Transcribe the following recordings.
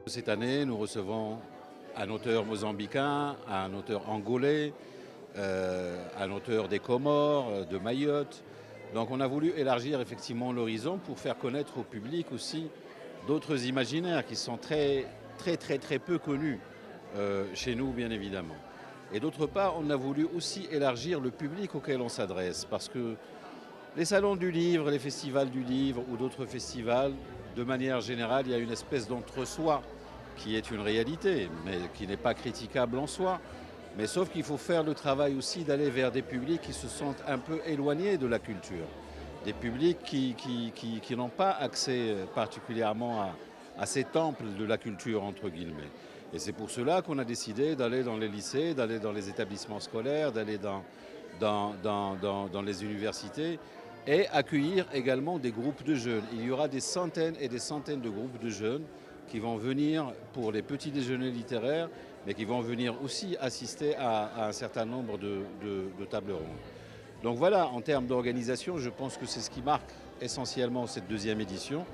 Cette année, nous recevons un auteur mozambicain, un auteur angolais, un auteur des Comores, de Mayotte. Donc on a voulu élargir effectivement l'horizon pour faire connaître au public aussi d'autres imaginaires qui sont très peu connus chez nous, bien évidemment. Et d'autre part, on a voulu aussi élargir le public auquel on s'adresse, parce que les salons du livre, les festivals du livre ou d'autres festivals, de manière générale, il y a une espèce d'entre-soi qui est une réalité, mais qui n'est pas critiquable en soi. Mais sauf qu'il faut faire le travail aussi d'aller vers des publics qui se sentent un peu éloignés de la culture. Des publics qui n'ont pas accès particulièrement à ces temples de la culture, entre guillemets. Et c'est pour cela qu'on a décidé d'aller dans les lycées, d'aller dans les établissements scolaires, d'aller dans les universités et accueillir également des groupes de jeunes. Il y aura des centaines et des centaines de groupes de jeunes qui vont venir pour les petits déjeuners littéraires, mais qui vont venir aussi assister à un certain nombre de tables rondes. Donc voilà, en termes d'organisation, je pense que c'est ce qui marque essentiellement cette deuxième édition,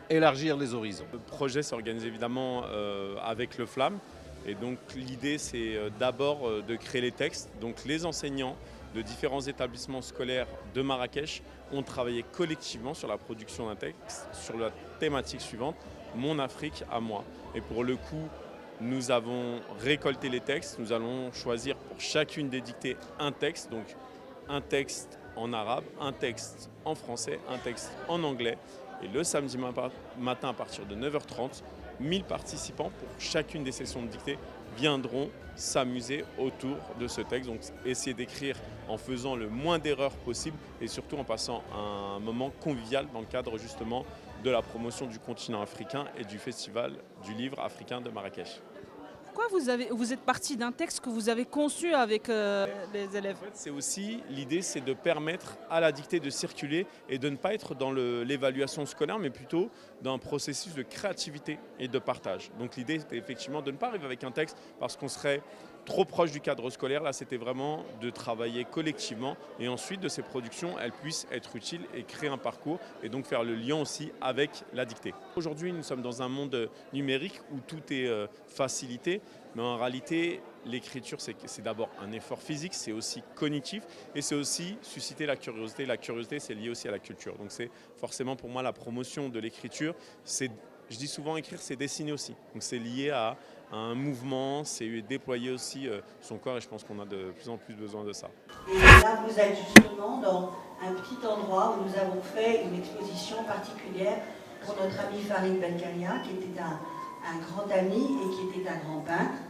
élargir les horizons. Le projet s'organise évidemment avec le FLAM. Et donc l'idée, c'est d'abord de créer les textes. Donc les enseignants de différents établissements scolaires de Marrakech ont travaillé collectivement sur la production d'un texte, sur la thématique suivante, Mon Afrique à moi. Et pour le coup, nous avons récolté les textes. Nous allons choisir pour chacune des dictées un texte. Donc un texte en arabe, un texte en français, un texte en anglais. Et le samedi matin à partir de 9h30, 1000 participants pour chacune des sessions de dictée viendront s'amuser autour de ce texte. Donc essayer d'écrire en faisant le moins d'erreurs possible et surtout en passant un moment convivial dans le cadre justement de la promotion du continent africain et du festival du livre africain de Marrakech. Pourquoi vous êtes parti d'un texte que vous avez conçu avec les élèves? En fait, c'est aussi l'idée, c'est de permettre à la dictée de circuler et de ne pas être dans l'évaluation scolaire, mais plutôt dans un processus de créativité et de partage. Donc l'idée, c'était effectivement de ne pas arriver avec un texte parce qu'on serait trop proche du cadre scolaire. Là, c'était vraiment de travailler collectivement et ensuite de ces productions, elles puissent être utiles et créer un parcours et donc faire le lien aussi avec la dictée. Aujourd'hui, nous sommes dans un monde numérique où tout est facilité, mais en réalité, l'écriture, c'est d'abord un effort physique, c'est aussi cognitif et c'est aussi susciter la curiosité. La curiosité, c'est lié aussi à la culture. Donc c'est forcément pour moi la promotion de l'écriture. Je dis souvent écrire, c'est dessiner aussi. Donc c'est lié à un mouvement, c'est déployer aussi son corps et je pense qu'on a de plus en plus besoin de ça. Et là, vous êtes justement dans un petit endroit où nous avons fait une exposition particulière pour notre ami Farid Benkaria, qui était un grand ami et qui était un grand peintre.